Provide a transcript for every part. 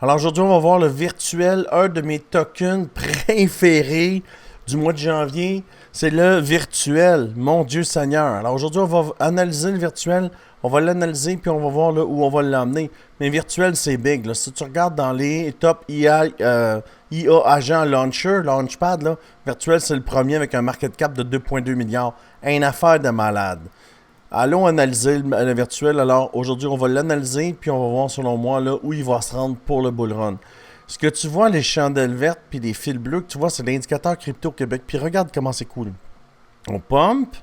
Alors aujourd'hui, on va voir le virtuel, un de mes tokens préférés du mois de janvier. C'est le virtuel, mon Dieu Seigneur. Alors aujourd'hui, on va analyser le virtuel, on va l'analyser puis on va voir là, où on va l'emmener. Mais virtuel, c'est big. Là. Si tu regardes dans les top IA agent launcher, launchpad, là, virtuel, c'est le premier avec un market cap de 2,2 milliards. Une affaire de malade. Allons analyser le virtuel. Alors, aujourd'hui, on va l'analyser, puis on va voir, selon moi, là, où il va se rendre pour le bull run. Ce que tu vois, les chandelles vertes, puis les fils bleus, que tu vois, c'est l'indicateur crypto Québec. Puis regarde comment c'est cool. On pump,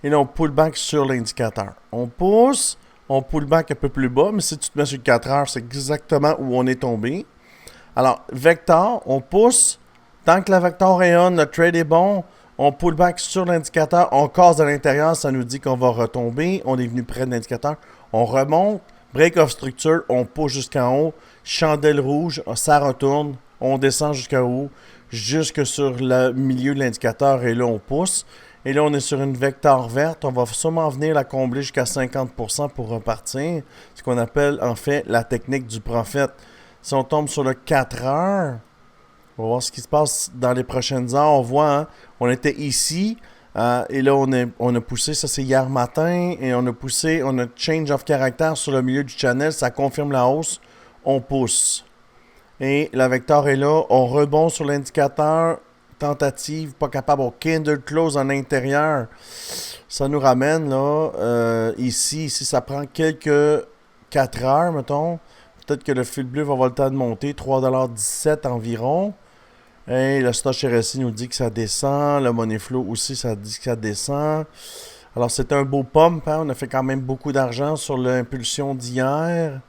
et là, on pull back sur l'indicateur. On pousse, on pull back un peu plus bas, mais si tu te mets sur 4 heures, c'est exactement où on est tombé. Alors, vecteur, on pousse. Tant que la vecteur est on, le trade est bon. On pull back sur l'indicateur, on casse à l'intérieur, ça nous dit qu'on va retomber. On est venu près de l'indicateur. On remonte, break of structure, on pousse jusqu'en haut. Chandelle rouge, ça retourne. On descend jusqu'en haut, jusque sur le milieu de l'indicateur et là on pousse. Et là on est sur une vecteur verte. On va sûrement venir la combler jusqu'à 50% pour repartir. Ce qu'on appelle en fait la technique du prophète. Si on tombe sur le 4 heures... On va voir ce qui se passe dans les prochaines heures. On voit, hein, on était ici et là on a poussé, ça c'est hier matin, et on a poussé, on a change of character sur le milieu du channel, ça confirme la hausse, on pousse. Et la vecteur est là, on rebond sur l'indicateur, tentative, pas capable, au candle close en intérieur. Ça nous ramène là, ici, ça prend quelques 4 heures, mettons. Peut-être que le fil bleu va avoir le temps de monter, 3,17$ environ. Et le stock RSI nous dit que ça descend. Le Money Flow aussi, ça dit que ça descend. Alors, c'est un beau pump. Hein? On a fait quand même beaucoup d'argent sur l'impulsion d'hier.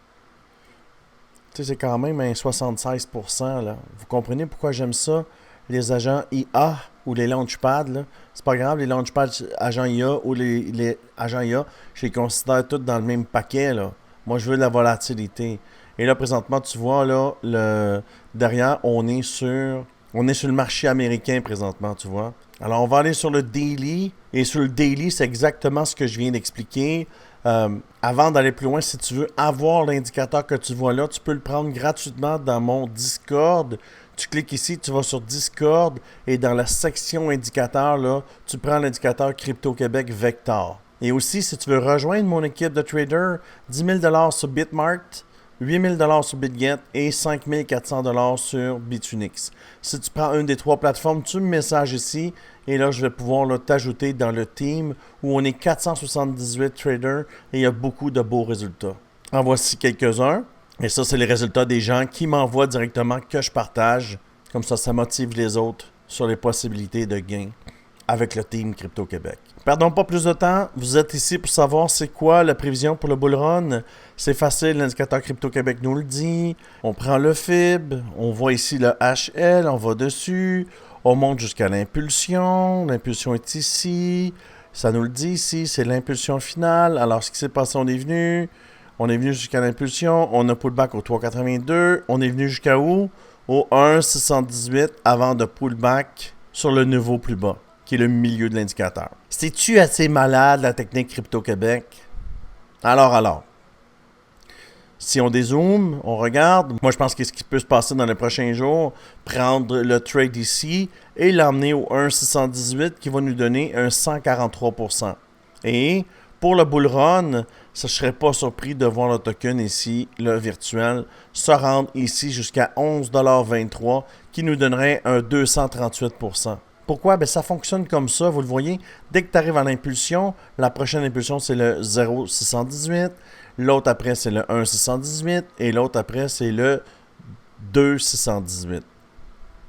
Tu sais, c'est quand même un 76%. Là. Vous comprenez pourquoi j'aime ça? Les agents IA ou les launchpads, là. C'est pas grave, les launchpads agents IA ou les agents IA, je les considère tous dans le même paquet. Là. Moi, je veux de la volatilité. Et là, présentement, tu vois, là, derrière, on est sur le marché américain présentement, tu vois. Alors, on va aller sur le daily. Et sur le daily, c'est exactement ce que je viens d'expliquer. Avant d'aller plus loin, si tu veux avoir l'indicateur que tu vois là, tu peux le prendre gratuitement dans mon Discord. Tu cliques ici, tu vas sur Discord et dans la section indicateur, là, tu prends l'indicateur Crypto Québec Vector. Et aussi, si tu veux rejoindre mon équipe de traders, 10 000$ sur Bitmart, 8 000$ sur BitGet et 5 400$ sur Bitunix. Si tu prends une des trois plateformes, tu me messages ici et là, je vais pouvoir t'ajouter dans le team où on est 478 traders et il y a beaucoup de beaux résultats. En voici quelques-uns. Et ça, c'est les résultats des gens qui m'envoient directement que je partage. Comme ça motive les autres sur les possibilités de gain avec le team Crypto Québec. Perdons pas plus de temps, vous êtes ici pour savoir c'est quoi la prévision pour le bull run. C'est facile, l'indicateur Crypto Québec nous le dit. On prend le FIB, on voit ici le HL, on va dessus, on monte jusqu'à l'impulsion. L'impulsion est ici, ça nous le dit ici, c'est l'impulsion finale. Alors ce qui s'est passé, on est venu jusqu'à l'impulsion, on a pullback au 3,82, on est venu jusqu'à où? Au 1,618 avant de pullback sur le niveau plus bas, qui est le milieu de l'indicateur. C'est-tu assez malade, la technique Crypto Québec? Alors. Si on dézoome, on regarde. Moi, je pense que ce qui peut se passer dans les prochains jours, prendre le trade ici et l'emmener au 1,618 qui va nous donner un 143%. Et pour le bull run, je ne serais pas surpris de voir le token ici, le virtuel, se rendre ici jusqu'à 11,23$ qui nous donnerait un 238%. Pourquoi? Ben, ça fonctionne comme ça, vous le voyez. Dès que tu arrives à l'impulsion, la prochaine impulsion, c'est le 0,618. L'autre après, c'est le 1,618. Et l'autre après, c'est le 2,618.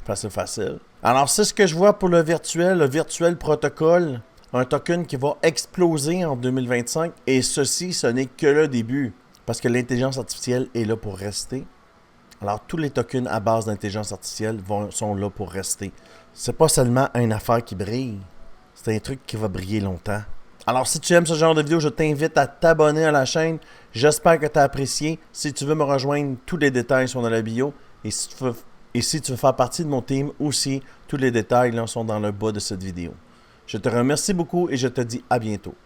Facile. Alors, c'est ce que je vois pour le virtuel protocole. Un token qui va exploser en 2025. Et ceci, ce n'est que le début. Parce que l'intelligence artificielle est là pour rester. Alors, tous les tokens à base d'intelligence artificielle sont là pour rester. C'est pas seulement une affaire qui brille. C'est un truc qui va briller longtemps. Alors, si tu aimes ce genre de vidéo, je t'invite à t'abonner à la chaîne. J'espère que tu as apprécié. Si tu veux me rejoindre, tous les détails sont dans la bio. Et si tu veux faire partie de mon team aussi, tous les détails là, sont dans le bas de cette vidéo. Je te remercie beaucoup et je te dis à bientôt.